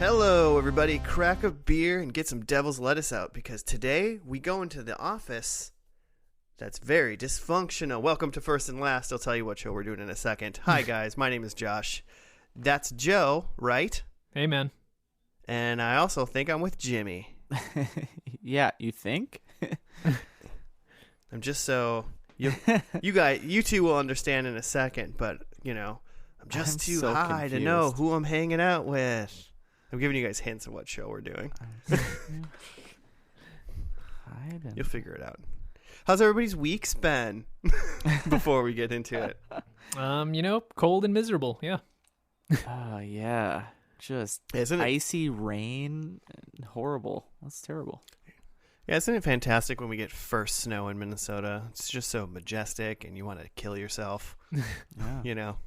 Hello, everybody. Crack a beer and get some devil's lettuce out because today we go into the office that's very dysfunctional. Welcome to First and Last. I'll tell you what show we're doing in a second. Hi, guys. My name is Josh. That's Joe, right? Hey, man. And I also think I'm with Jimmy. Yeah, you think? I'm just so... You two will understand in a second, but, you know, I'm just too so high confused to know who I'm hanging out with. I'm giving you guys hints of what show we're doing. You'll figure it out. How's everybody's weeks been before we get into it? Cold and miserable. Yeah. Oh, yeah. Just Isn't it? icy rain. Horrible. That's terrible. Yeah, isn't it fantastic when we get first snow in Minnesota? It's just so majestic and you want to kill yourself. Yeah. You know.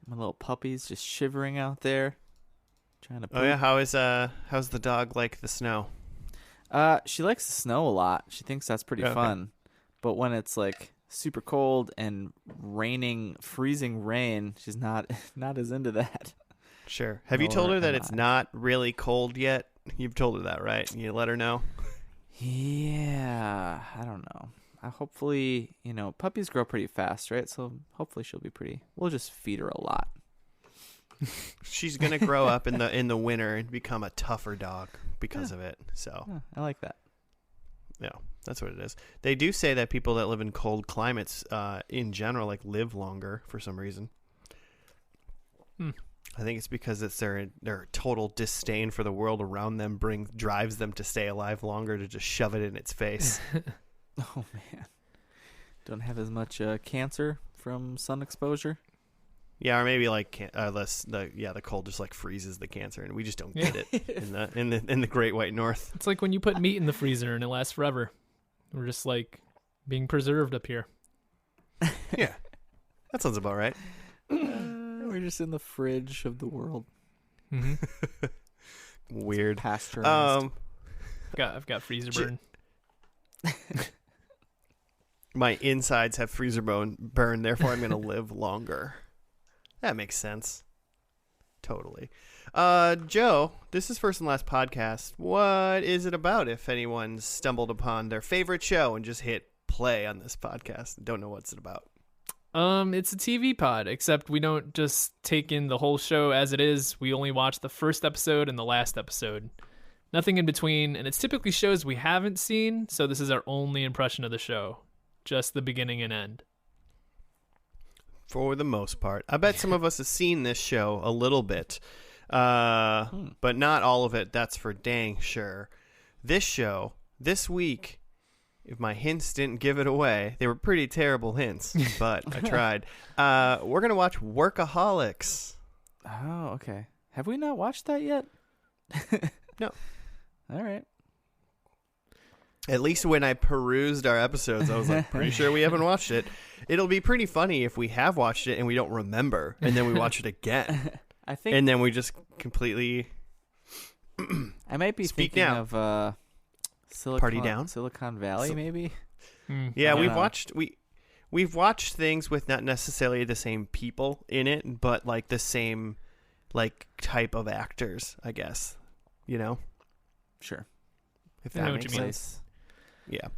My little puppy's just shivering out there. Trying to poop. Oh yeah, how's the dog like the snow? She likes the snow a lot. She thinks that's pretty fun. But when it's like super cold and raining, freezing rain, she's not as into that. Sure. Have you told her that it's not really cold yet? You've told her that, right? You let her know? Yeah, I don't know. Hopefully, puppies grow pretty fast, right? So hopefully she'll be pretty. We'll just feed her a lot. She's gonna grow up in the winter and become a tougher dog because of it. So yeah, I like that. Yeah, that's what it is. They do say that people that live in cold climates, in general, like live longer for some reason. I think it's because it's their total disdain for the world around them drives them to stay alive longer to just shove it in its face. Oh man, don't have as much cancer from sun exposure. Yeah, or maybe like the cold just like freezes the cancer, and we just don't get it in the Great White North. It's like when you put meat in the freezer and it lasts forever. We're just like being preserved up here. Yeah, that sounds about right. We're just in the fridge of the world. Mm-hmm. Weird. Pasteurized. I've got freezer burn. My insides have freezer burn, therefore I'm going to live longer. That makes sense. Totally. Joe, this is First and Last Podcast. What is it about if anyone's stumbled upon their favorite show and just hit play on this podcast and don't know what's it about? It's a TV pod, except we don't just take in the whole show as it is. We only watch the first episode and the last episode. Nothing in between, and it's typically shows we haven't seen, so this is our only impression of the show. Just the beginning and end. For the most part. I bet some of us have seen this show a little bit, but not all of it. That's for dang sure. This show, this week, if my hints didn't give it away, they were pretty terrible hints, but I tried. We're going to watch Workaholics. Oh, okay. Have we not watched that yet? No. All right. At least when I perused our episodes, I was like, pretty sure we haven't watched it. It'll be pretty funny if we have watched it and we don't remember, and then we watch it again. I think, and then we just completely. I might be thinking of Party Down, Silicon Valley, maybe. Yeah, we've watched things with not necessarily the same people in it, but like the same like type of actors, I guess. You know. Sure. If I that know what makes you mean. sense. Yeah.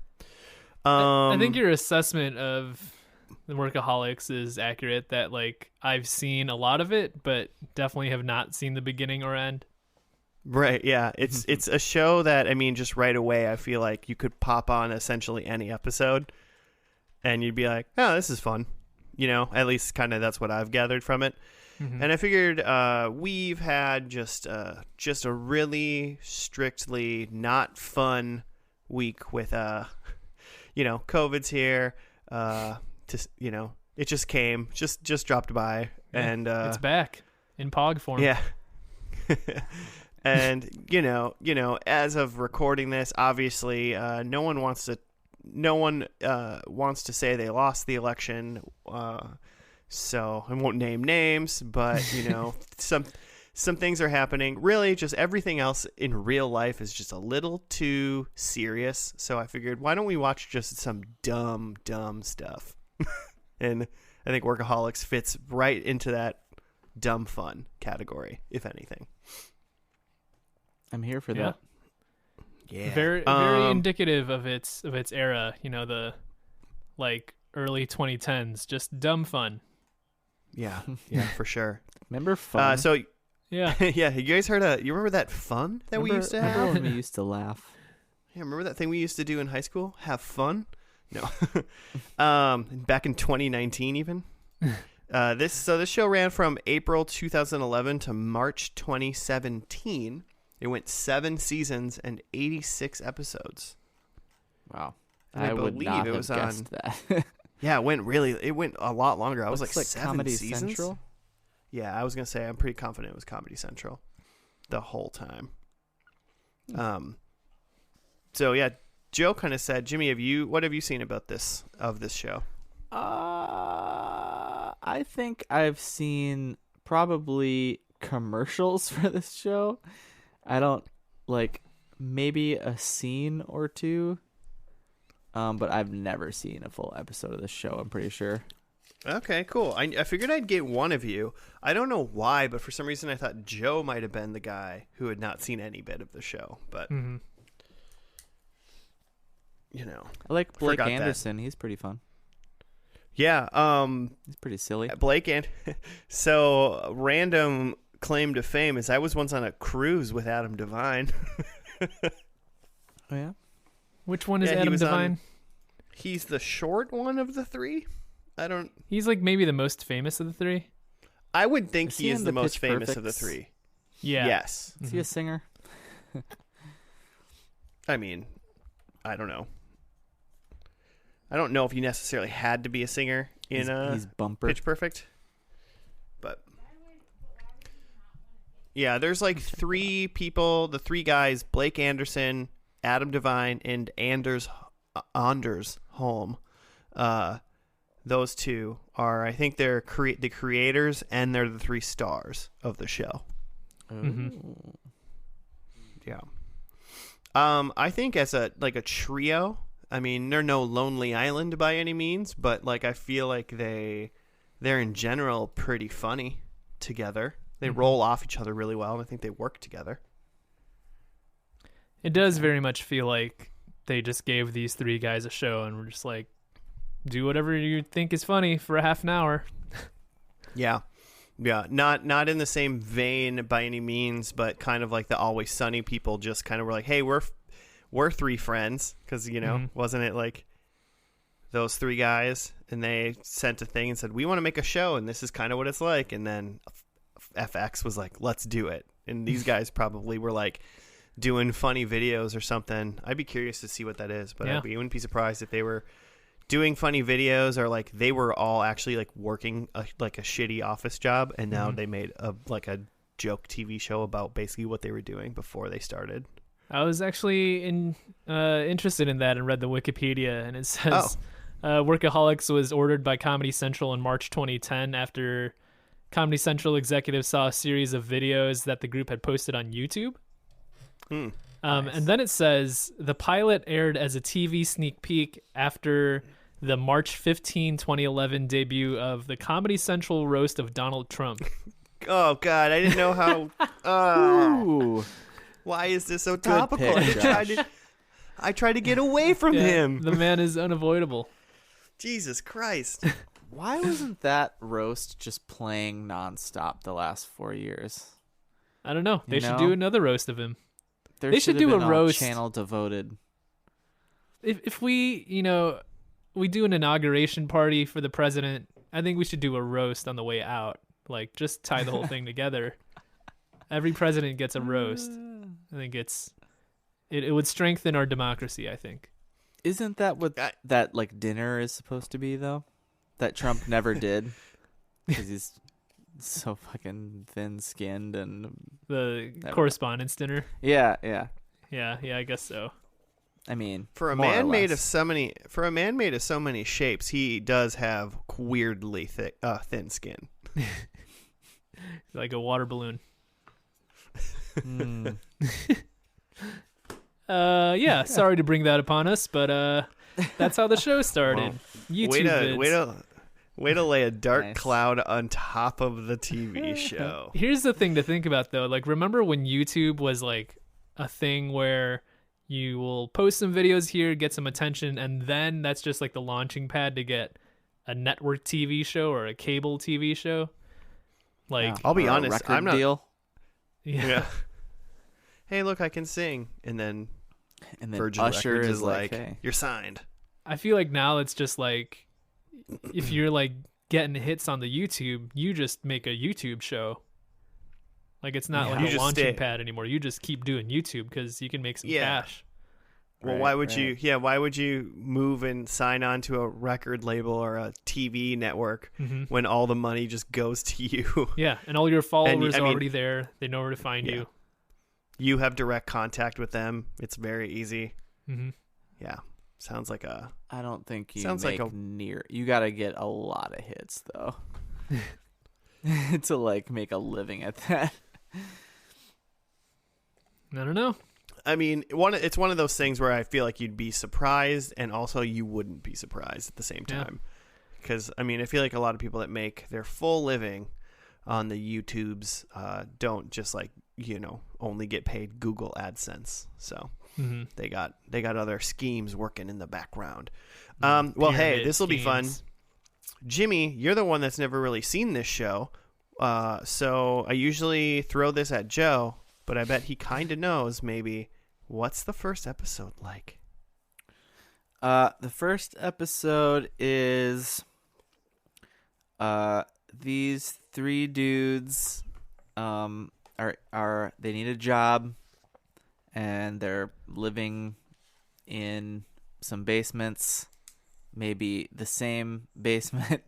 I think your assessment of the Workaholics is accurate, that like I've seen a lot of it, but definitely have not seen the beginning or end. Right, yeah. It's a show that, I mean, just right away I feel like you could pop on essentially any episode and you'd be like, oh, this is fun. You know, at least kind of that's what I've gathered from it. Mm-hmm. And I figured we've had just a really strictly not fun week with COVID's here. It just came, just dropped by, and it's back in POG form. Yeah. And as of recording this, obviously, no one wants to say they lost the election. So I won't name names, but some things are happening. Really, just everything else in real life is just a little too serious. So I figured, why don't we watch just some dumb stuff? And I think Workaholics fits right into that dumb fun category, if anything. I'm here for Yeah. that. Yeah. Very indicative of its era. The like early 2010s, just dumb fun. Yeah, for sure. Remember Fun? Yeah. Yeah, you guys heard you remember that fun that we used to have? Remember when we used to laugh? Yeah, remember that thing we used to do in high school? Have fun? No. Back in 2019 even. This show ran from April 2011 to March 2017. It went 7 seasons and 86 episodes. Wow. And I would believe not it have was guessed on- that. Yeah, it went a lot longer. I was like Looks 7 Comedy seasons. Central. Yeah, I was going to say I'm pretty confident it was Comedy Central the whole time. So yeah, Joe kind of said, Jimmy, what have you seen about this show? I think I've seen probably commercials for this show. I don't maybe a scene or two. But I've never seen a full episode of this show, I'm pretty sure. Okay, cool. I figured I'd get one of you. I don't know why, but for some reason I thought Joe might have been the guy who had not seen any bit of the show. But, Mm-hmm. I like Blake Forgot Anderson. He's pretty fun. Yeah, He's pretty silly. Blake and so random claim to fame is I was once on a cruise with Adam Devine. Oh, yeah? Which one is Yeah, he Adam was Devine? He's the short one of the three. He's like maybe the most famous of the three. I would think Is he he is in the the most Pitch famous of the Perfects? three. Yeah. Yes. Is he a singer? I mean, I don't know. I don't know if you necessarily had to be a singer in He's Bumper. Pitch Perfect. But yeah, there's like 3 people, the 3 guys, Blake Anderson, Adam Devine, and Anders Holm. Those 2 are, I think they're the creators, and they're the 3 stars of the show. Mm-hmm. Yeah. I think as a trio, I mean, they're no Lonely Island by any means, but I feel like they're in general pretty funny together. They roll off each other really well, and I think they work together. It does very much feel like they just gave these 3 guys a show and were just like, do whatever you think is funny for a half an hour. Yeah. Yeah, not in the same vein by any means, but kind of like the Always Sunny people just kind of were like, hey, we're 3 friends, because, wasn't it like those 3 guys, and they sent a thing and said, we want to make a show, and this is kind of what it's like, and then FX was like, let's do it, and these guys probably were like doing funny videos or something. I'd be curious to see what that is, but Yeah. I wouldn't be surprised if they were doing funny videos, or they were all actually working a shitty office job, and now they made a joke TV show about basically what they were doing before they started. I was actually interested in that and read the Wikipedia, and it says Workaholics was ordered by Comedy Central in March 2010 after Comedy Central executives saw a series of videos that the group had posted on YouTube. Nice. And then it says the pilot aired as a TV sneak peek after the March 15, 2011 debut of the Comedy Central roast of Donald Trump. Oh, God, I didn't know how... Ooh. Why is this so topical? pick, I tried to get away from him. The man is unavoidable. Jesus Christ. Why wasn't that roast just playing nonstop the last 4 years? I don't know. They You should know? do another roast of him. There They should have do a been roast. channel devoted. If we, we do an inauguration party for the president, I think we should do a roast on the way out. Just tie the whole thing together. Every president gets a roast. I think it would strengthen our democracy, I think. Isn't that what that dinner is supposed to be, though? That Trump never did, because he's so fucking thin-skinned and The Never. correspondence dinner. yeah. Yeah, I guess so. I mean, For a more or man made of less. so many shapes, he does have weirdly thin skin. Like a water balloon. Mm. Yeah, sorry to bring that upon us, but that's how the show started. YouTube vids. Way to lay a dark Nice. cloud on top of the TV show. Here's the thing to think about, though. Remember when YouTube was a thing where you will post some videos here, get some attention, and then that's just like the launching pad to get a network TV show or a cable TV show. Like, Yeah. I'll be Or a honest, record I'm not. deal, yeah. Hey, look, I can sing, and then and then Virgin Usher Records is like, hey. "You're signed." I feel like now it's just like if you're like getting hits on the YouTube, you just make a YouTube show. Like it's not Yeah. like You a just launching stay- pad anymore. You just keep doing YouTube because you can make some Yeah. cash. Well, Right, why would right. you? Yeah, why would you move and sign on to a record label or a TV network when all the money just goes to you? Yeah, and all your followers I are mean- already there. They know where to find Yeah. you. You have direct contact with them. It's very easy. Mm-hmm. Yeah, sounds like a. I don't think you Sounds like make a- near. You got to get a lot of hits though, to like make a living at that. I don't know. I mean, it's one of those things where I feel like you'd be surprised, and also you wouldn't be surprised at the same Yeah. time. Because I mean, I feel like a lot of people that make their full living on the YouTubes don't just like only get paid Google AdSense. So Mm-hmm. they got other schemes working in the background. Well, hey, this will be fun. Jimmy, you're the one that's never really seen this show, so I usually throw this at Joe, but I bet he kind of knows. Maybe what's the first episode like? The first episode is these three dudes are they need a job, and they're living in some basements, maybe the same basement.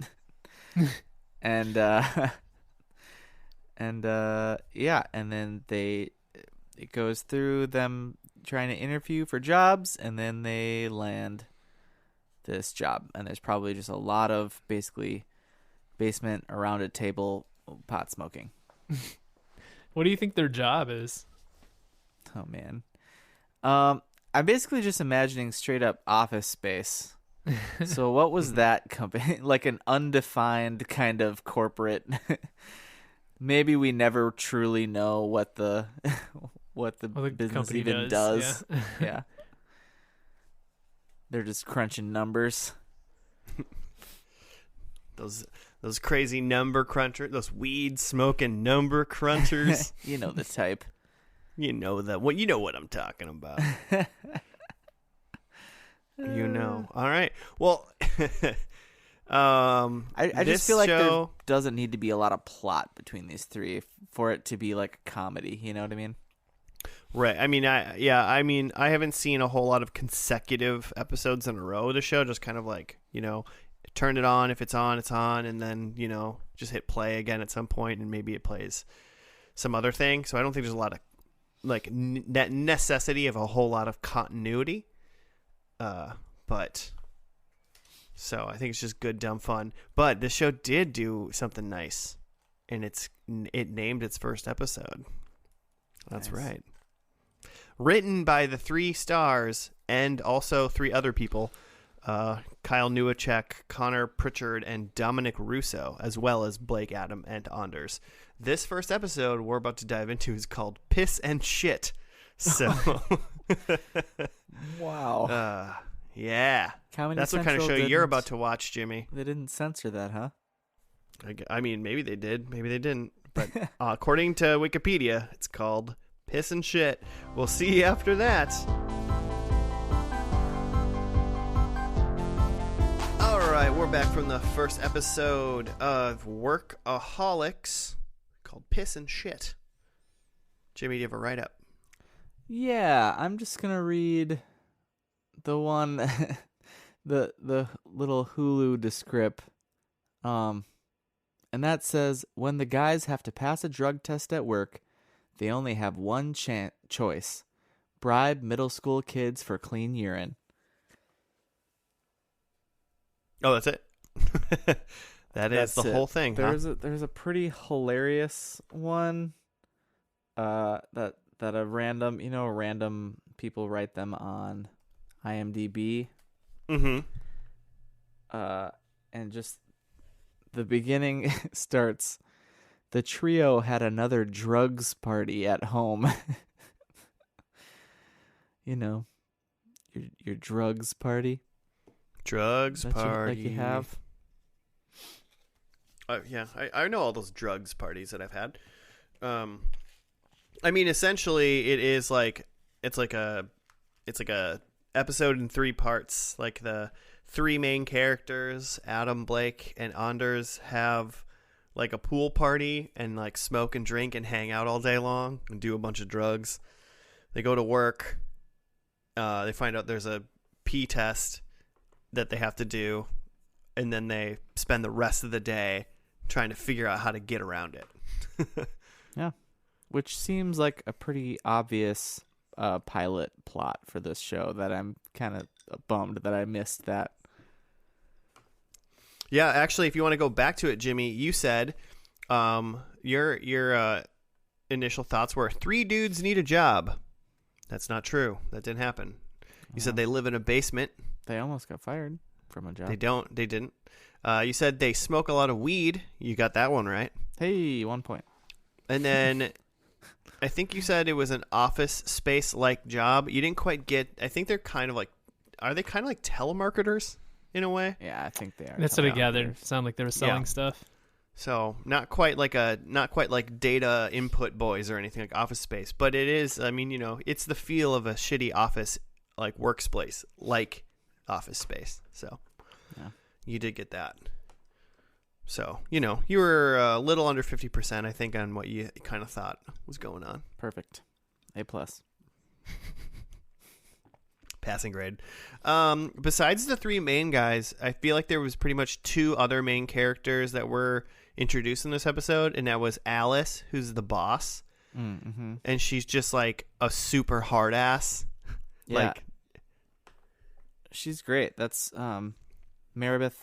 and yeah, and then it goes through them trying to interview for jobs, and then they land this job, and there's probably just a lot of basically basement around a table pot smoking. What do you think their job is? Oh man. I'm basically just imagining straight up Office Space. So what was that company? Like an undefined kind of corporate. Maybe we never truly know what the Well, the business company even does. Yeah. Yeah. They're just crunching numbers. Those crazy number crunchers, those weed smoking number crunchers. You know the type. You know what I'm talking about. All right. Well, I this just feel like there show, doesn't need to be a lot of plot between these three for it to be like a comedy. You know what I mean? right. I mean, I haven't seen a whole lot of consecutive episodes in a row of the show. Just kind of like, turn it on. If it's on, it's on. And then, just hit play again at some point, and maybe it plays some other thing. So I don't think there's a lot of like that necessity of a whole lot of continuity. But so I think it's just good, dumb fun. But this show did do something nice, and it named its first episode. That's Nice. right. Written by the 3 stars and also 3 other people, Kyle Newacek, Connor Pritchard, and Dominic Russo, as well as Blake Adam and Anders. This first episode we're about to dive into is called Piss and Shit. So, Wow. yeah. Comedy That's what kind of show Central you're didn't- about to watch, Jimmy. They didn't censor that, huh? I mean, maybe they did, maybe they didn't. But according to Wikipedia, it's called Piss and Shit. We'll see you after that. All right, we're back from the first episode of Workaholics called Piss and Shit. Jimmy, do you have a write-up? Yeah, I'm just gonna read the one, the little Hulu descript, and that says, when the guys have to pass a drug test at work, they only have one choice: bribe middle school kids for clean urine. Oh, that's it? That's the it. whole thing, huh? There's a pretty hilarious one, that a random people write them on IMDb. Mm-hmm. And just the beginning starts, the trio had another drugs party at home. you know, your drugs party. Drugs That party. like you have. Yeah, I know all those drugs parties that I've had. I mean, essentially, it's like a episode in 3 parts. Like the 3 main characters, Adam, Blake, and Anders, have like a pool party and like smoke and drink and hang out all day long and do a bunch of drugs. They go to work. They find out there's a pee test that they have to do, and then they spend the rest of the day trying to figure out how to get around it. Yeah, which seems like a pretty obvious pilot plot for this show that I'm kind of bummed that I missed that. Yeah, actually, if you want to go back to it, Jimmy, you said your initial thoughts were 3 dudes need a job. That's not true. That didn't happen. You said they live in a basement. They almost got fired from a job. They didn't. You said they smoke a lot of weed. You got that one right. Hey, 1 point. And then I think you said it was an office space like job. You didn't quite get. I think they're kind of like. Are they kind of like telemarketers in a way? Yeah, I think they are. That's what I gathered. Sound like they were selling stuff. So not quite like data input boys or anything like Office Space, but it is. I mean, it's the feel of a shitty office like workspace like Office Space. So yeah, you did get that. So you were a little under 50%, I think, on what you kind of thought was going on. Perfect. A+. Passing grade. Besides the 3 main guys, I feel like there was pretty much 2 other main characters that were introduced in this episode, and that was Alice, who's the boss, and she's just like a super hard ass. Yeah. Like, she's great. That's Marybeth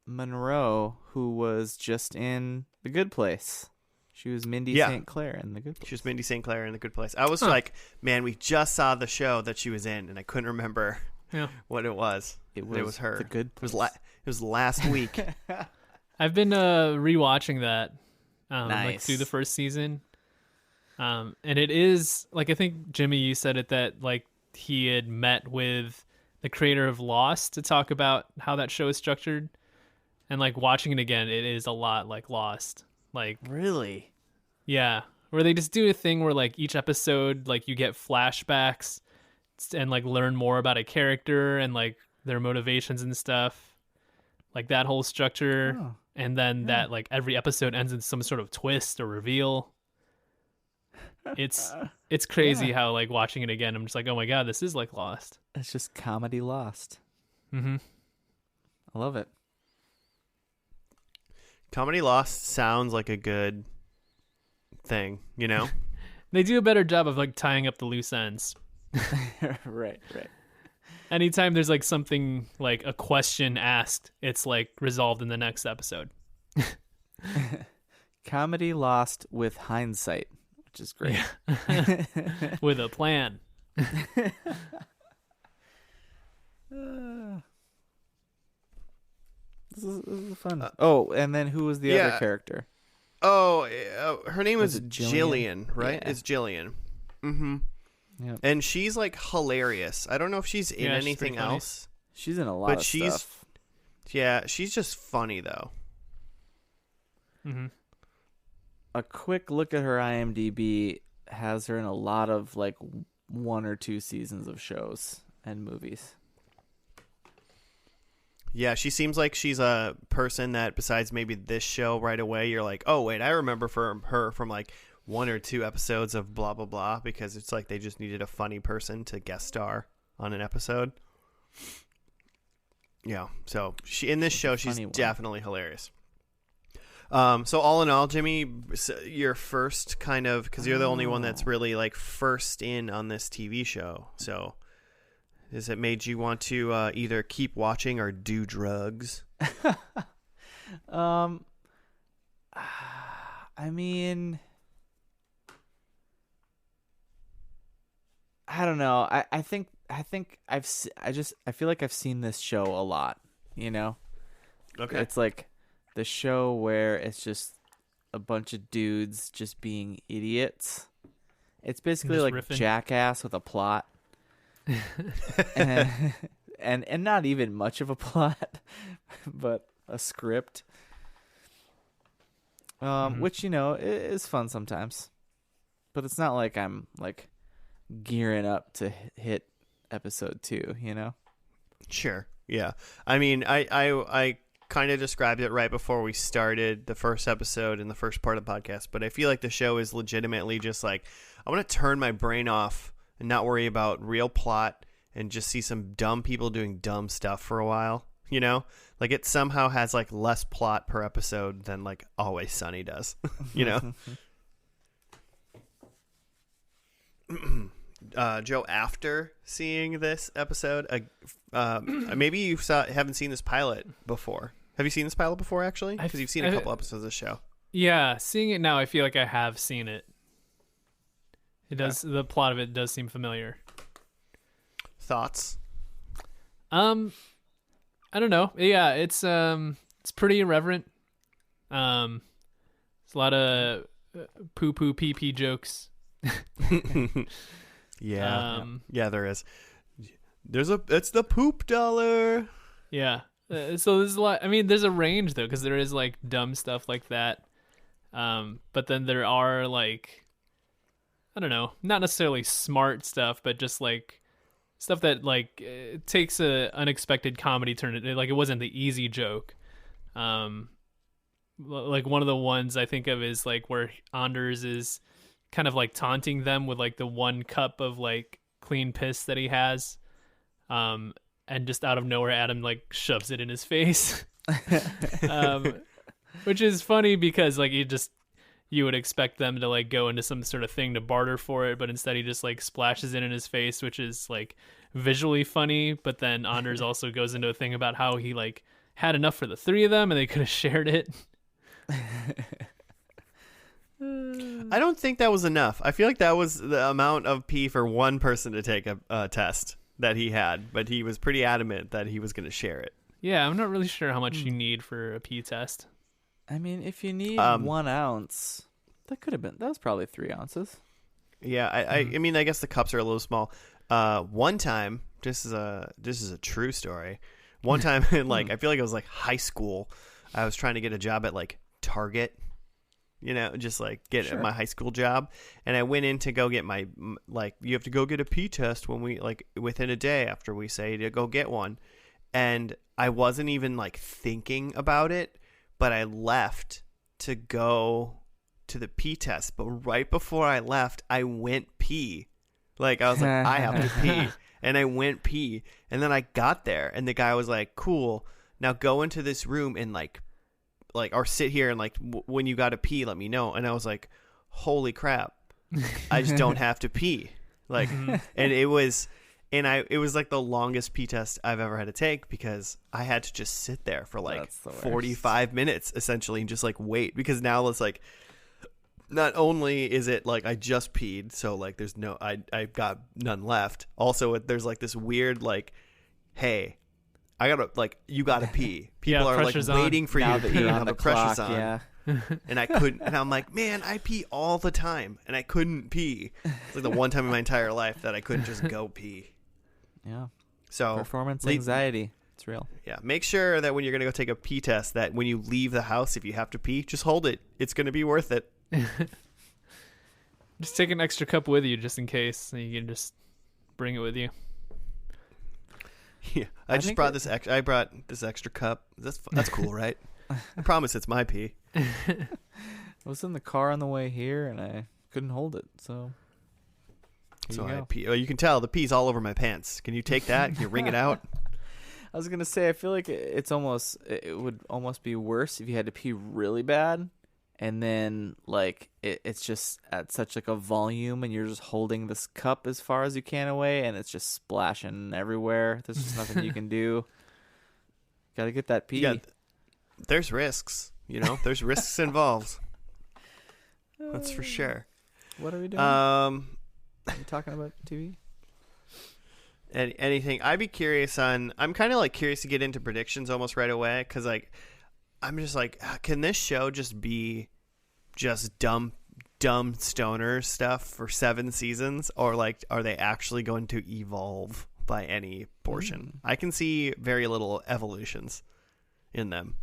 Monroe, who was just in The Good Place. She was Mindy St. Clair in The Good Place. She was Mindy St. Clair in The Good Place. I was like, man, we just saw the show that she was in, and I couldn't remember what it was. It was her. The Good Place. It was last week. I've been rewatching that like Nice. through the first season. And it is, like, I think, Jimmy, you said it, that like he had met with the creator of Lost to talk about how that show is structured. And like watching it again, it is a lot like Lost. Like, Really? yeah, where they just do a thing where like each episode, like you get flashbacks and like learn more about a character and like their motivations and stuff, like that whole structure. Oh, and then that like every episode ends in some sort of twist or reveal. It's crazy how like watching it again, I'm just like, oh my god, this is like Lost. It's just comedy Lost. Mm-hmm. I love it. Comedy Lost sounds like a good thing, They do a better job of like tying up the loose ends. Right. Anytime there's like something like a question asked, it's like resolved in the next episode. Comedy Lost with hindsight, which is great. Yeah. With a plan. This is fun. And then who was the other character? Oh, her name Was is it Jillian? Jillian, right? Yeah. It's Jillian. Mm-hmm. Yep. And she's like hilarious. I don't know if she's in Yeah, she's anything pretty funny. else. She's in a lot But of she's- stuff. Yeah, she's just funny though. Mm-hmm. A quick look at her IMDb has her in a lot of like 1 or 2 seasons of shows and movies. Yeah, she seems like she's a person that, besides maybe this show right away, you're like, oh wait, I remember her from like 1 or 2 episodes of blah blah blah, because it's like they just needed a funny person to guest star on an episode. Yeah, so in this show, she's funny one. definitely hilarious. So all in all, Jimmy, your first kind of, because you're the only one that's really like first in on this TV show. So has it made you want to either keep watching or do drugs? I mean, I don't know. I think I feel like I've seen this show a lot, Okay. It's like the show where it's just a bunch of dudes just being idiots It's basically Just like riffing. Jackass with a plot. and, and not even much of a plot, but a script. Which, is fun sometimes. But it's not like I'm like gearing up to hit episode 2, Sure. Yeah. I mean, I kind of described it right before we started the first episode in the first part of the podcast, but I feel like the show is legitimately just like, I want to turn my brain off and not worry about real plot and just see some dumb people doing dumb stuff for a while, Like it somehow has like less plot per episode than like Always Sunny does, Joe, after seeing this episode, maybe you haven't seen this pilot before. Have you seen this pilot before, actually? Because you've seen a couple episodes of the show. Yeah, seeing it now, I feel like I have seen it. It does. The plot of it does seem familiar. Thoughts? I don't know. Yeah, it's pretty irreverent. There's a lot of poo poo pee pee jokes. Yeah, there is. It's the poop dollar. Yeah. So there's a lot. I mean, there's a range though, because there is like dumb stuff like that. But then there are like, I don't know, not necessarily smart stuff, but just like stuff that like it takes a unexpected comedy turn. Like it wasn't the easy joke. Like one of the ones I think of is like where Anders is kind of like taunting them with like the one cup of like clean piss that he has. And just out of nowhere, Adam like shoves it in his face, which is funny because like you would expect them to like go into some sort of thing to barter for it, but instead he just like splashes it in his face, which is like visually funny. But then Anders also goes into a thing about how he like had enough for the 3 of them and they could have shared it. I don't think that was enough. I feel like that was the amount of pee for one person to take a test that he had, but he was pretty adamant that he was going to share it. Yeah, I'm not really sure how much you need for a pee test. I mean, if you need 1 ounce, that was probably 3 ounces. Yeah, I mean, I guess the cups are a little small. One time, this is a true story. One time in like, I feel like it was like high school, I was trying to get a job at like Target, just like get my high school job. And I went in to go get my, like, you have to go get a pee test when we, like, within a day after we say to go get one. And I wasn't even like thinking about it, but I left to go to the pee test. But right before I left, I went pee. Like, I was like, I have to pee. And I went pee. And then I got there and the guy was like, cool, now go into this room and like or sit here and like when you got to pee, let me know. And I was like, holy crap, I just don't have to pee. Like, and it was like the longest pee test I've ever had to take because I had to just sit there for like 45 minutes essentially and just like wait, because now it's like, not only is it like I just peed, so like there's no, I've got none left. Also, there's like this weird like, hey, I gotta, like, you gotta pee. People are like waiting for you to pee now the pressure's on. Yeah. And I couldn't, and I'm like, man, I pee all the time and I couldn't pee. It's like the one time in my entire life that I couldn't just go pee. Yeah. So performance anxiety. It's real. Yeah. Make sure that when you're gonna go take a pee test, that when you leave the house, if you have to pee, just hold it. It's gonna be worth it. Just take an extra cup with you just in case, so you can just bring it with you. Yeah, I brought this extra cup. That's cool, right? I promise it's my pee. I was in the car on the way here and I couldn't hold it, so I pee. Oh, you can tell the pee's all over my pants. Can you take that? Can you wring it out? I was gonna say, I feel like it would almost be worse if you had to pee really bad, and then like it's just at such like a volume, and you're just holding this cup as far as you can away, and it's just splashing everywhere. There's just nothing you can do. Got to get that pee. Yeah, there's risks, There's risks involved. That's for sure. What are we doing? Are you talking about TV? Anything? I'd be curious on. I'm kind of like curious to get into predictions almost right away, because like I'm just like, can this show just be just dumb dumb stoner stuff for 7 seasons, or like are they actually going to evolve by any portion? I can see very little evolutions in them.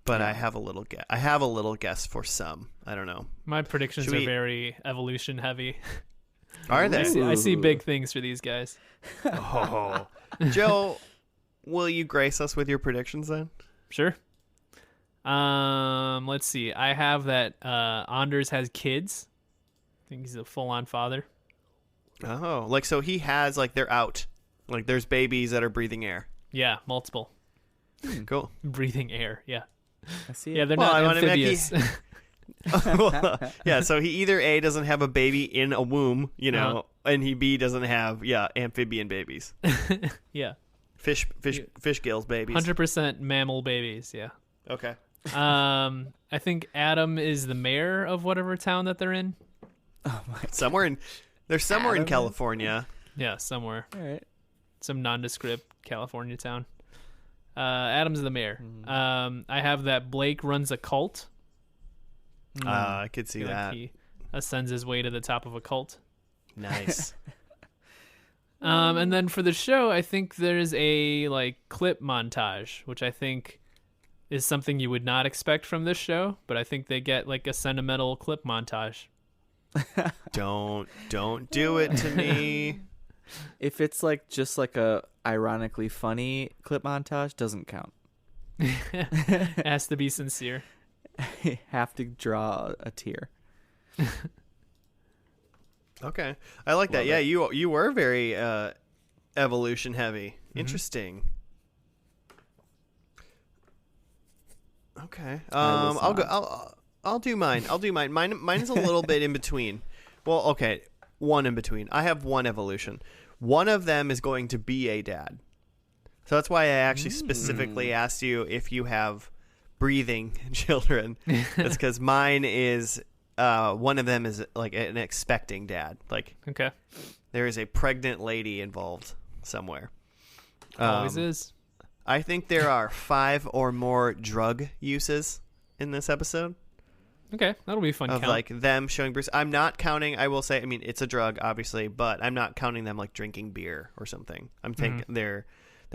But I have a little guess. I have a little guess for some. I don't know. My predictions are very evolution heavy. Are they? I see big things for these guys. Oh. Joe, will you grace us with your predictions then? Sure. Let's see. I have that Anders has kids. I think he's a full-on father. Oh, like so he has like they're out. Like there's babies that are breathing air. Yeah, multiple. Cool. Breathing air. Yeah. I see. Yeah, they're Well, not I wanna make amphibious. Yeah, so he either A, doesn't have a baby in a womb, you know, and he B, doesn't have amphibian babies. Yeah. Fish gills babies. 100% mammal babies. Yeah. Okay. I think Adam is the mayor of whatever town that they're in. Oh my. Somewhere in Adam? California. Yeah, somewhere. All right. Some nondescript California town. Adam's the mayor. I have that Blake runs a cult. I could see Feel like that. he ascends his way to the top of a cult. Nice. And then for the show, I think there's a like clip montage, which I think is something you would not expect from this show, but I think they get like a sentimental clip montage. Don't do it to me. If it's like just like a ironically funny clip montage, doesn't count. Has to be sincere. You have to draw a tear. Okay. I like that. Love Yeah, it. you were very evolution heavy. Interesting. Okay. I was I'll go not. I'll do mine. Mine's a little bit in between. Well, okay, one in between. I have one evolution. One of them is going to be a dad. So that's why I actually specifically asked you if you have breathing children. That's because mine is one of them is like an expecting dad. Like Okay. there is a pregnant lady involved somewhere. Always is. I think there are 5 or more drug uses in this episode Okay, that'll be a fun of count. like them showing Bruce. I'm not counting. I will say, I mean, it's a drug, obviously, but I'm not counting them like drinking beer or something. I'm thinking they're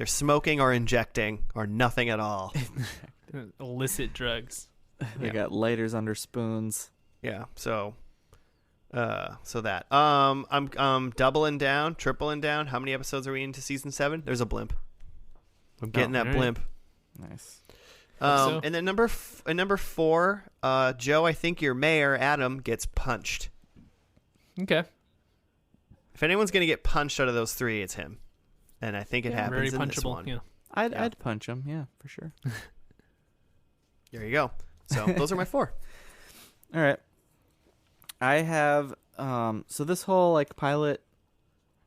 smoking or injecting or nothing at all. Illicit drugs. They got lighters under spoons. Yeah. So that. I'm doubling down, tripling down. How many episodes are we into season 7? There's a blimp. I'm getting that alright. blimp. Nice. So. And then number 4, Joe, I think your mayor, Adam, gets punched. Okay. If anyone's going to get punched out of those 3, it's him. And I think it happens Very in this punchable. one. Yeah. I'd punch him. Yeah, for sure. There you go. So those are my 4. All right. I have so this whole like pilot,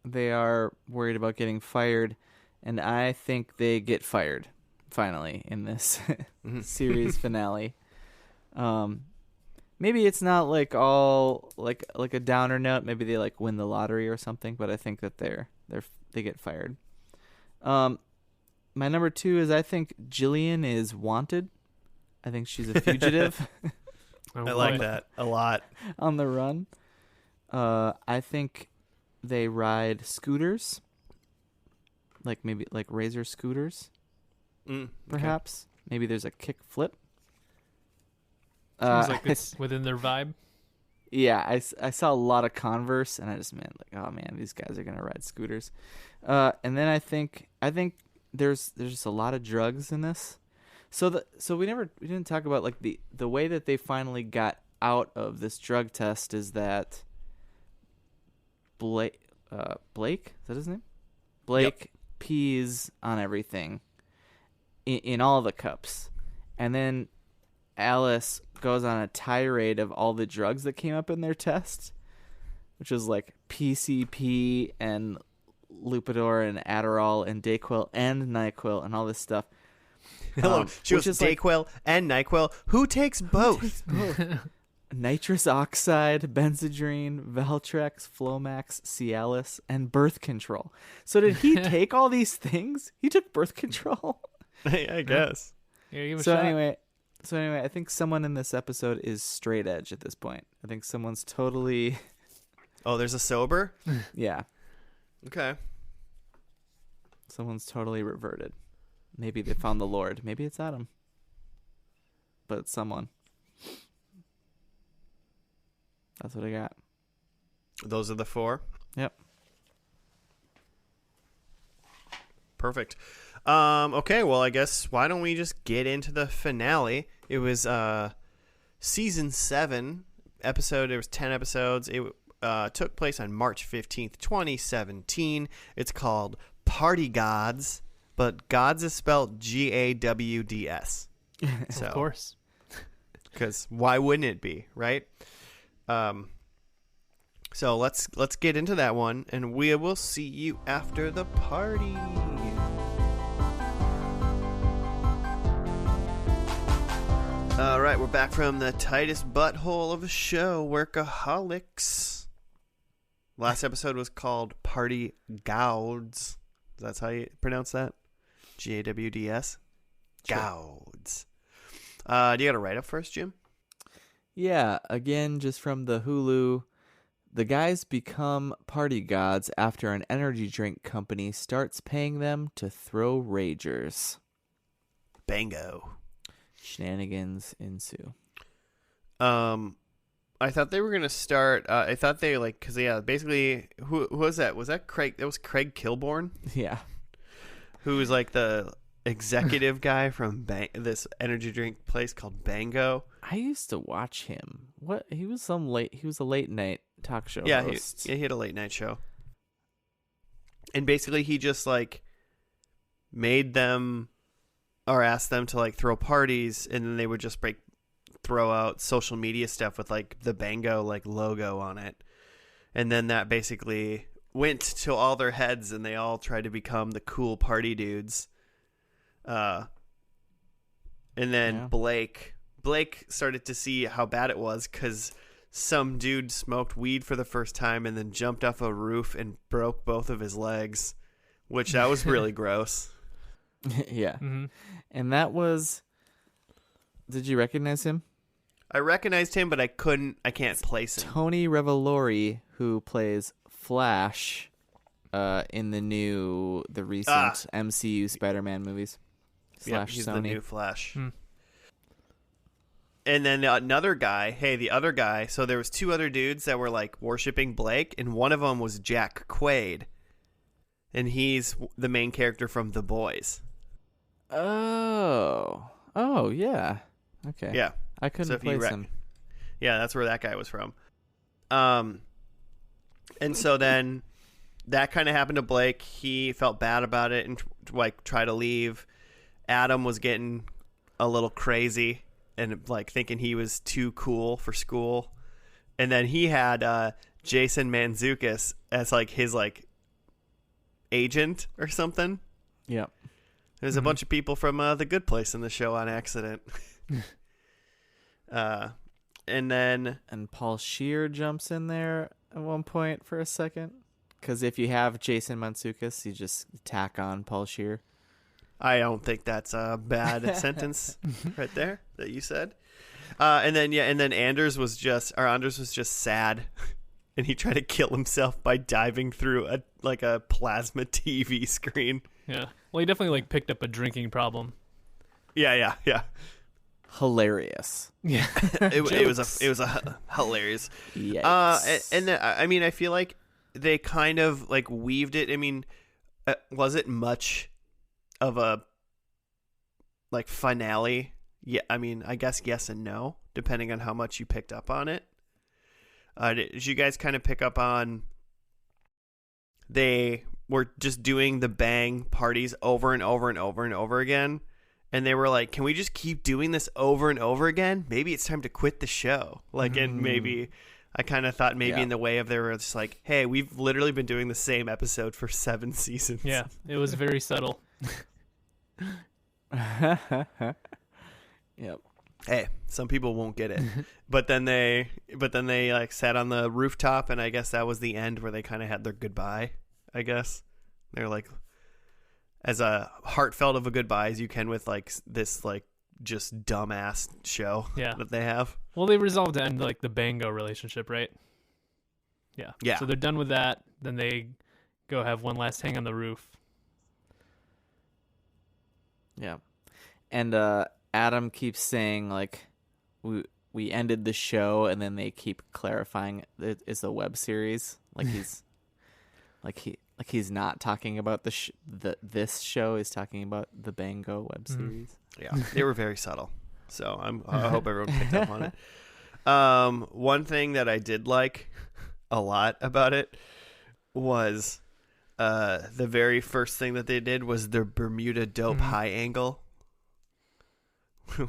they are worried about getting fired, and I think they get fired finally in this series finale. Maybe it's not like all like a downer note. Maybe they like win the lottery or something, but I think that they get fired. My number 2 is I think Jillian is wanted. I think she's a fugitive. Oh, I like boy. that a lot. On the run. I think they ride scooters. Like maybe like razor scooters, perhaps. Maybe there's a kick flip. Seems like it's within their vibe. Yeah, I saw a lot of Converse, and I just meant like, oh man, these guys are gonna ride scooters. And then I think there's just a lot of drugs in this. So we didn't talk about like the way that they finally got out of this drug test is that Blake is that his name? Blake pees on everything in all the cups, and then Alice goes on a tirade of all the drugs that came up in their test, which was like PCP and Lipitor and Adderall and Dayquil and NyQuil and all this stuff. Hello. She which was is like- Dayquil and NyQuil. Who takes both? Nitrous oxide, Benzedrine, Valtrex, Flomax, Cialis, and birth control. So did he take all these things? He took birth control. I guess. Here, give a So shot. anyway, So anyway, I think someone in this episode is straight edge at this point. I think someone's totally... Oh, there's a sober? Yeah. Okay. Someone's totally reverted. Maybe they found the Lord. Maybe it's Adam. But it's someone. That's what I got. Those are the 4? Yep. Perfect. Okay, well, I guess why don't we just get into the finale? It was season 7 episode. There was 10 episodes. It took place on March 15th, 2017. It's called Party Gawds, but Gawds is spelled Gawds. So, Of course. because why wouldn't it be, right? So let's get into that one, and we will see you after the party. All right, we're back from the tightest butthole of a show, Workaholics. Last episode was called Party Gawds. That's how you pronounce that? Gawds? Sure. Gawds. Do you got to write up first, Jim? Yeah, again, just from the Hulu. The guys become party gods after an energy drink company starts paying them to throw ragers. Bango. Shenanigans ensue. I thought they were gonna start. I thought they because basically, who was that? Was that Craig? That was Craig Kilborn, Yeah. who was like the executive guy from this energy drink place called Bango. I used to watch him. What? He was a late night talk show Yeah, host. he had a late night show, and basically he just made them or asked them to throw parties, and then they would just throw out social media stuff with the Bango logo on it, and then that basically went to all their heads, and they all tried to become the cool party dudes. And then Blake started to see how bad it was because some dude smoked weed for the first time and then jumped off a roof and broke both of his legs, which that was really gross. Yeah. Mm-hmm. And that was... Did you recognize him? I recognized him, but I can't place him. Tony Revolori, who plays Flash in the recent MCU Spider-Man movies. Yeah, he's Sony. the new Flash. Hmm. And then another guy, the other guy, so there was 2 other dudes that were worshiping Blake, and one of them was Jack Quaid. And he's the main character from The Boys. Oh, yeah. Okay. Yeah. I couldn't place him. Yeah, that's where that guy was from. And so then that kind of happened to Blake. He felt bad about it and tried to leave. Adam was getting a little crazy and thinking he was too cool for school. And then he had Jason Mantzoukas as his agent or something. Yep. There's a bunch of people from The Good Place in the show on accident. And Paul Scheer jumps in there at one point for a second. Because if you have Jason Mantzoukas, you just tack on Paul Scheer. I don't think that's a bad sentence right there that you said. And then Anders was just sad, and he tried to kill himself by diving through a plasma TV screen. Yeah. Well, he definitely picked up a drinking problem. Yeah. Hilarious. Yeah. It was a hilarious. Yikes. And then, I mean, I feel like they kind of weaved it. I mean, was it much of a finale? Yeah, I mean, I guess yes and no, depending on how much you picked up on it. Did you guys kind of pick up on they were just doing the bang parties over and over and over and over again? And they were like, can we just keep doing this over and over again? Maybe it's time to quit the show. And maybe I kind of thought in the way of they were just hey, we've literally been doing the same episode for 7 seasons. Yeah, it was very subtle. Yep. Hey, some people won't get it. but then they sat on the rooftop, and I guess that was the end where they kind of had their goodbye, I guess. They're as a heartfelt of a goodbye as you can with this just dumbass show Yeah. that they have. Well, they resolved to end like the Bango relationship, right? Yeah. Yeah. So they're done with that. Then they go have one last hang on the roof. Yeah. And Adam keeps saying like we ended the show, and then they keep clarifying it's a web series. Like he's he's not talking about this show. He's talking about the Bango web series. Yeah, they were very subtle. So I hope everyone picked up on it. One thing that I did like a lot about it was the very first thing that they did was their Bermuda dope high angle,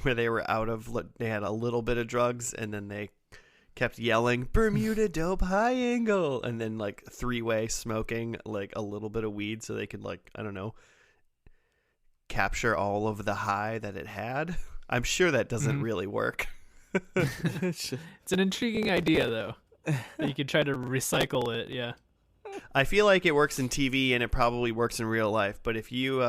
where they were they had a little bit of drugs, and then they kept yelling Bermuda dope high angle, and then like 3-way smoking like a little bit of weed so they could like, I don't know, capture all of the high that it had. I'm sure that doesn't really work. It's an intriguing idea though. You could try to recycle it. Yeah. I feel like it works in TV and it probably works in real life, but if you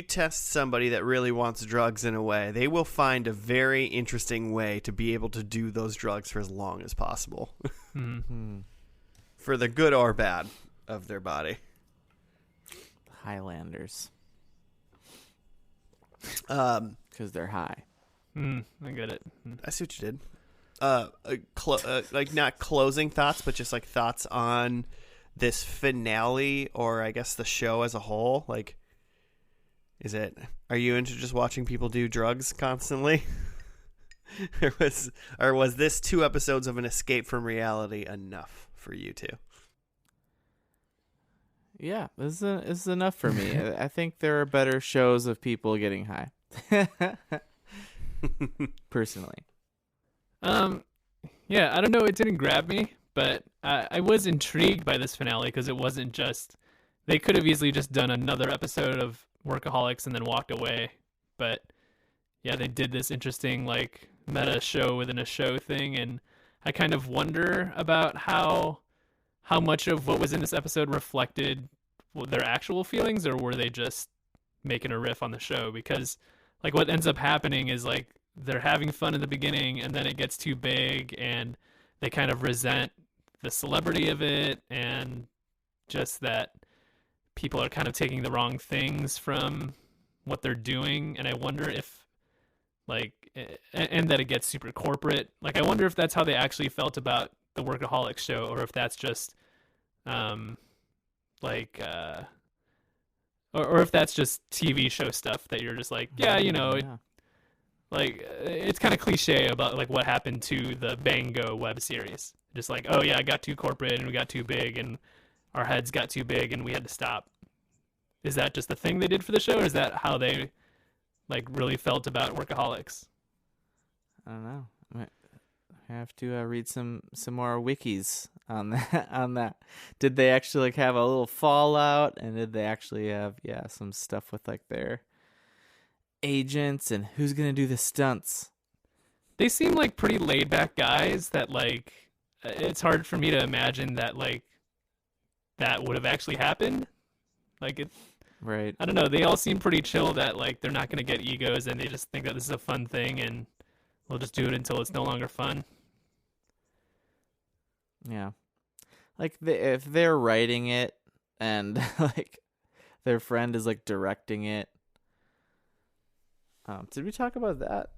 test somebody that really wants drugs in a way, they will find a very interesting way to be able to do those drugs for as long as possible. For the good or bad of their body. Highlanders. Because they're high. I get it. I see what you did. Like not closing thoughts, but just like thoughts on this finale, or I guess the show as a whole. Like, are you into just watching people do drugs constantly? or was this 2 episodes of an escape from reality enough for you two? Yeah, this is enough for me. I think there are better shows of people getting high. Personally. Yeah, I don't know. It didn't grab me, but I was intrigued by this finale because it wasn't just. They could have easily just done another episode of Workaholics and then walked away, but yeah, they did this interesting like meta show within a show thing, and I kind of wonder about how much of what was in this episode reflected their actual feelings, or were they just making a riff on the show? Because like what ends up happening is like they're having fun in the beginning, and then it gets too big, and they kind of resent the celebrity of it, and just that people are kind of taking the wrong things from what they're doing. And I wonder if like, and that it gets super corporate. Like I wonder if that's how they actually felt about the Workaholics show, or if that's just or if that's just TV show stuff that you're just like, yeah, you know, like it's kind of cliche about like what happened to the Bango web series. Just like, oh yeah, I got too corporate and we got too big and our heads got too big and we had to stop. Is that just the thing they did for the show, or is that how they like really felt about Workaholics? I don't know. I have to read some more wikis on that. Did they actually like have a little fallout, and did they actually have some stuff with like their agents and who's gonna do the stunts? They seem like pretty laid back guys that like it's hard for me to imagine that like that would have actually happened. Like it, right? I don't know. They all seem pretty chill that like they're not gonna get egos, and they just think that this is a fun thing, and we'll just do it until it's no longer fun. Yeah, like if they're writing it and like their friend is like directing it. Did we talk about that?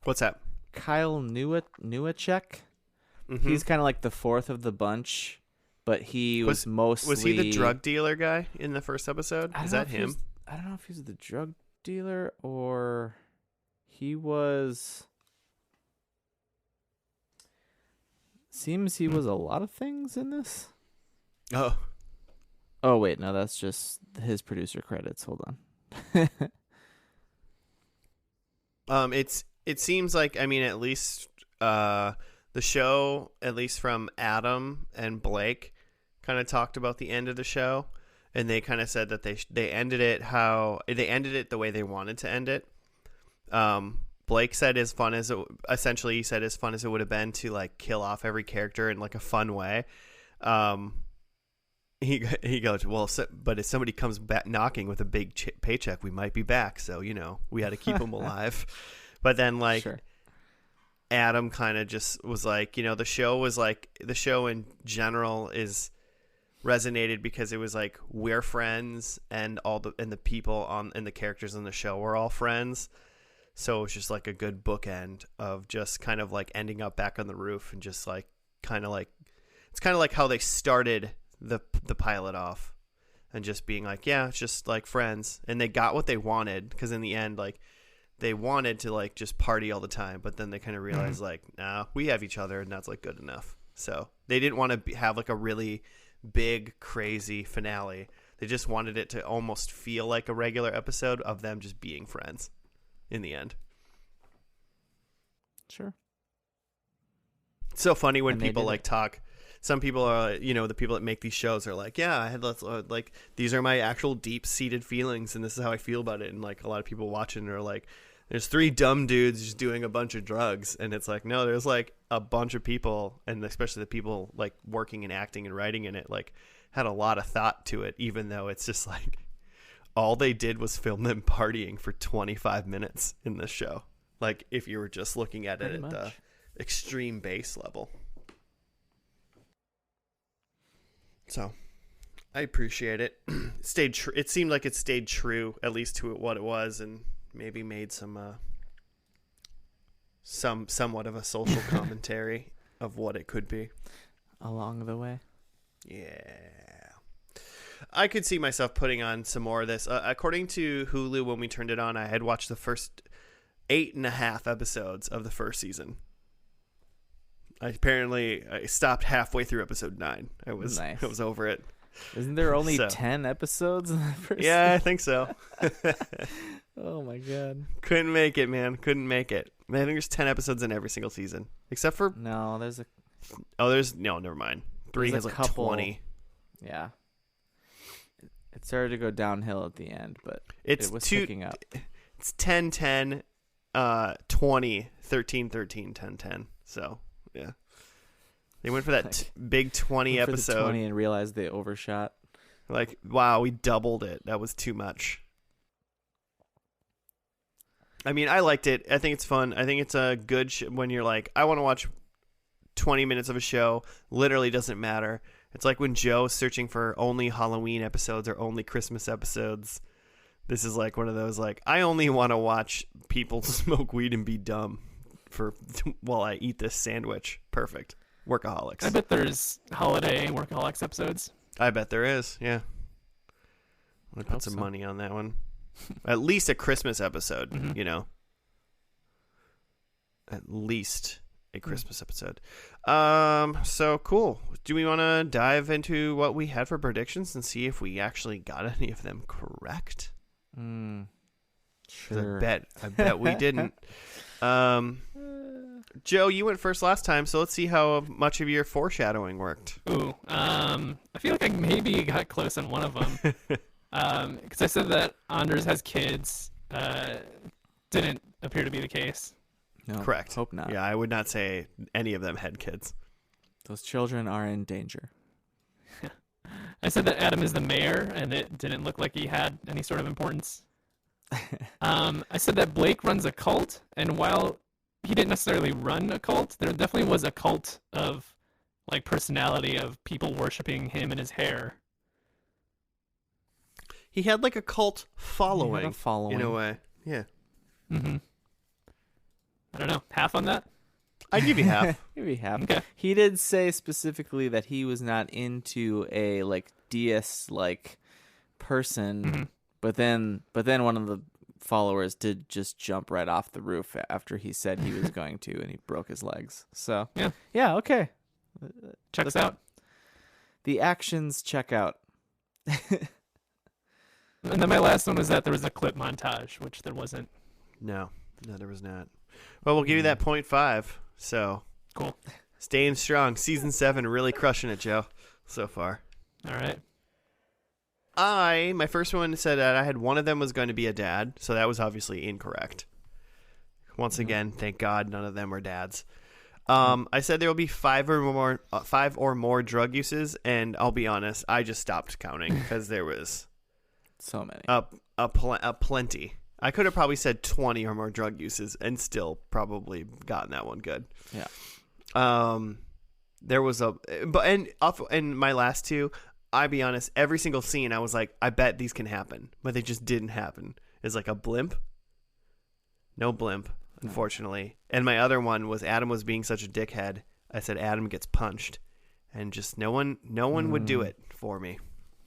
What's that? Kyle Newacek. Mm-hmm. He's kind of like the fourth of the bunch, but he was mostly. Was he the drug dealer guy in the first episode? Is that him? I don't know if he was the drug dealer or he was. Seems he was a lot of things in this. Oh. Oh wait, no, that's just his producer credits. Hold on. It seems like, I mean, at least the show, at least from Adam and Blake, kind of talked about the end of the show, and they kind of said that they ended it the way they wanted to end it. Blake said as fun as it would have been to like kill off every character in like a fun way. he goes, well, but if somebody comes back knocking with a big paycheck, we might be back. So, we had to keep them alive. But then, like, Sure. Adam kind of just was like, the show in general is resonated because it was like, we're friends, and the people and the characters in the show were all friends. So it was just like a good bookend of just kind of like ending up back on the roof, and just like it's kind of like how they started the pilot off, and just being like, yeah, it's just like friends, and they got what they wanted, because in the end, like, they wanted to like just party all the time, but then they kind of realized like, nah, we have each other, and that's like good enough. So they didn't want to have like a really big crazy finale. They just wanted it to almost feel like a regular episode of them just being friends in the end. Sure. It's so funny when And they people did like it. talk. Some people are, the people that make these shows are like, yeah, I had like, these are my actual deep seated feelings, and this is how I feel about it. And like, a lot of people watching are like, there's 3 dumb dudes just doing a bunch of drugs, and it's like, no, there's like a bunch of people, and especially the people like working and acting and writing in it, like, had a lot of thought to it, even though it's just like all they did was film them partying for 25 minutes in this show. Like, if you were just looking at it Pretty at the much. extreme base level. So I appreciate it. It seemed like it stayed true, at least to what it was, and maybe made somewhat of a social commentary of what it could be. Along the way. Yeah. I could see myself putting on some more of this. According to Hulu, when we turned it on, I had watched the first 8.5 episodes of the first season. I stopped halfway through episode 9. I was over it. Isn't there only So- 10 episodes in the first Yeah, I think so. Oh my god. Couldn't make it, man. Couldn't make it. I think there's 10 episodes in every single season, except for No, there's a never mind. 3 There's has a like couple. 20. yeah. It started to go downhill at the end, but It's it was 2. picking up. It's 10, 10, 20, 13, 13, 10, 10. So yeah, they went for that big 20 Went for the episode. 20 and realized they overshot. Like, wow, we doubled it. That was too much. I mean, I liked it. I think it's fun. I think it's a good when you're like, I want to watch 20 minutes of a show. Literally doesn't matter. It's like when Joe's searching for only Halloween episodes or only Christmas episodes. This is like one of those, like, I only want to watch people smoke weed and be dumb while I eat this sandwich. Perfect. Workaholics. I bet there's holiday Workaholics episodes. I bet there is. Yeah. I'm gonna put Hope some so. money on that one. At least a Christmas episode, Mhm. At least a Christmas episode. So cool. Do we want to dive into what we had for predictions and see if we actually got any of them correct? 'Cause Sure. I bet we didn't. Joe, you went first last time, so let's see how much of your foreshadowing worked. Ooh, I feel like I maybe got close on one of them. Because I said that Anders has kids. Didn't appear to be the case. No, Correct. Hope not. Yeah, I would not say any of them had kids. Those children are in danger. I said that Adam is the mayor, and it didn't look like he had any sort of importance. I said that Blake runs a cult, and while he didn't necessarily run a cult, there definitely was a cult of like personality of people worshiping him and his hair. He had like a cult following, He had a following. in a way. Yeah. Mm-hmm. I don't know. Half on that? I'd give you half. Maybe half. Okay. He did say specifically that he was not into a like deist like person, Mhm. but then one of the followers did just jump right off the roof after he said he was going to, and he broke his legs. So yeah, okay. Checks out. The actions check out. And then my last one was that there was a clip montage, which there wasn't. No, there was not. Well, we'll give you that 0.5. So Cool. staying strong. Season 7 really crushing it, Joe, so far. All right. My first one said that I had one of them was going to be a dad, so that was obviously incorrect. Once again, thank God none of them were dads. I said there will be five or more drug uses, and I'll be honest, I just stopped counting because there was So many. a plenty. I could have probably said 20 or more drug uses and still probably gotten that one good. Yeah. There was and my last two, I'll be honest, every single scene I was like, I bet these can happen, but they just didn't happen. It's like a blimp. No blimp, unfortunately. And my other one was Adam was being such a dickhead. I said Adam gets punched, and just no one would do it for me.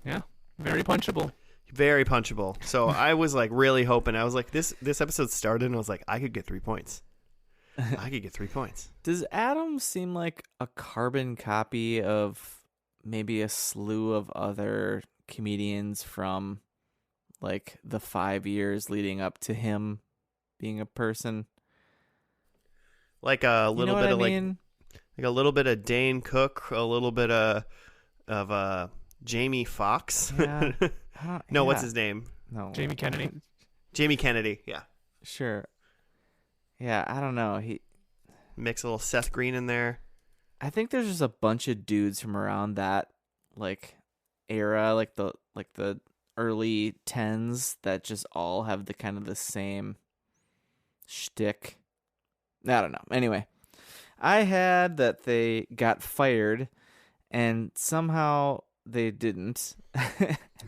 Yeah, very punchable. Very punchable. So I was like really hoping. I was like, this episode started, and I was like, I could get 3 points. I could get 3 points. Does Adam seem like a carbon copy of maybe a slew of other comedians from like the 5 years leading up to him being a person? Like a little bit of like a little bit of Dane Cook, a little bit of Jamie Foxx. Yeah. No, what's his name? No. Jamie Kennedy. Jamie Kennedy. Yeah. Sure. Yeah, I don't know. Mix a little Seth Green in there. I think there's just a bunch of dudes from around that like era, like the early 10s that just all have the kind of the same shtick. I don't know. Anyway, I had that they got fired, and somehow they didn't.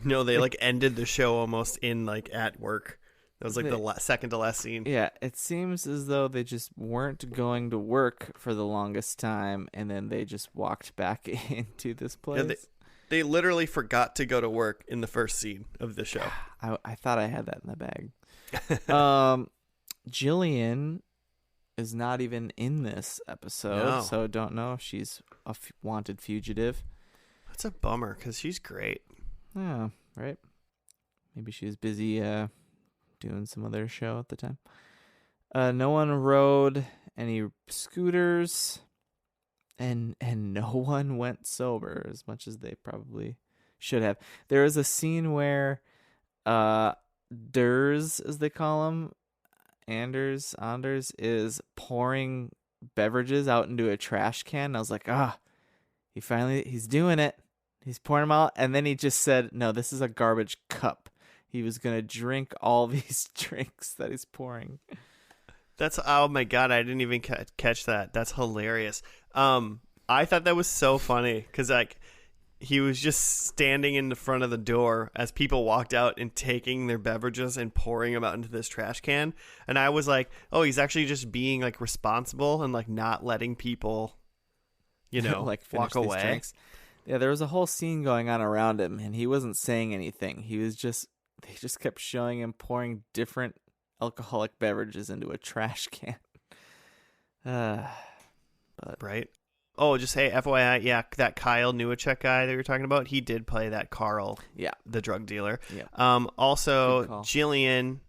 No, they like ended the show almost in like at work. That was like the second to last scene. Yeah, it seems as though they just weren't going to work for the longest time, and then they just walked back into this place. Yeah, they literally forgot to go to work in the first scene of the show. I thought I had that in the bag. Jillian is not even in this episode, so don't know if she's a wanted fugitive. That's a bummer because she's great. Yeah, right. Maybe she was busy doing some other show at the time. No one rode any scooters, and no one went sober as much as they probably should have. There is a scene where Durs, as they call him, Anders is pouring beverages out into a trash can. And I was like, he's doing it. He's pouring them out. And then he just said, no, this is a garbage cup. He was going to drink all these drinks that he's pouring. Oh my God, I didn't even catch that. That's hilarious. I thought that was so funny because like he was just standing in the front of the door as people walked out and taking their beverages and pouring them out into this trash can. And I was like, oh, he's actually just being like responsible and like not letting people, like walk away. Drinks. Yeah, there was a whole scene going on around him, and he wasn't saying anything. They just kept showing him pouring different alcoholic beverages into a trash can. Right. Oh, just hey, FYI, yeah, that Kyle Newacek guy that you were talking about, he did play that Carl, the drug dealer. Yeah. Also, Jillian,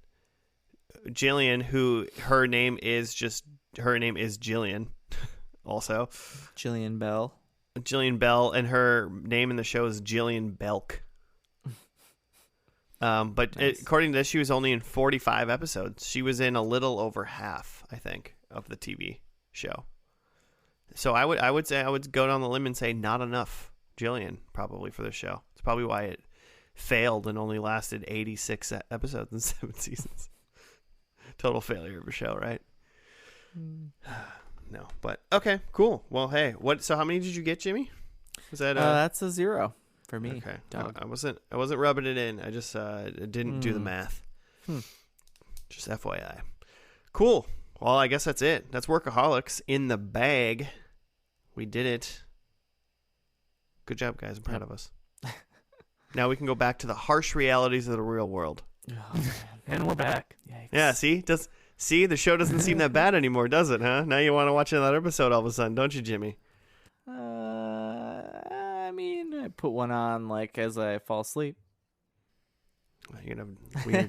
who her name is Jillian. Also, Jillian Bell, and her name in the show is Jillian Belk. But nice. According to this, she was only in 45 episodes. She was in a little over half, I think, of the TV show. So I would say I would go down the limb and say not enough Jillian probably for the show. It's probably why it failed and only lasted 86 episodes and 7 seasons. Total failure of a show, right? No, but okay, cool. Well, hey, so how many did you get, Jimmy? Was that that's a 0 for me. Okay, dog. I wasn't rubbing it in. I just didn't do the math. Just FYI. Cool. Well, I guess that's it. That's Workaholics in the bag. We did it. Good job, guys. I'm proud of us. Now we can go back to the harsh realities of the real world. Oh, and we're back. Yikes. Yeah, see, the show doesn't seem that bad anymore, does it, huh? Now you want to watch another episode all of a sudden, don't you, Jimmy? I mean, I put one on like as I fall asleep. You're gonna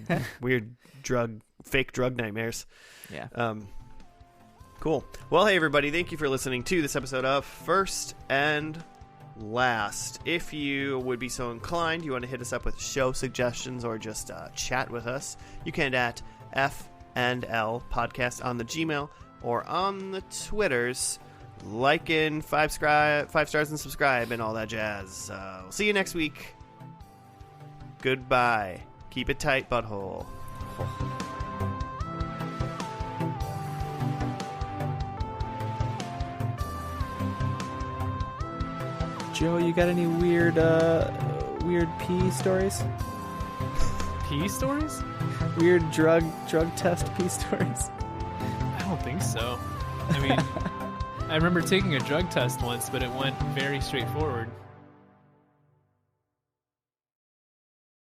have weird fake drug nightmares. Yeah. Cool. Well, hey everybody, thank you for listening to this episode of First and Last. If you would be so inclined, you want to hit us up with show suggestions or just chat with us, you can at F&L Podcast on the Gmail or on the Twitters. like and 5 stars and subscribe and all that jazz. We'll see you next week. Goodbye. Keep it tight, butthole. Joe, you got any weird pee stories? Pee stories? Weird drug test pee stories? I don't think so. I mean, I remember taking a drug test once, but it went very straightforward.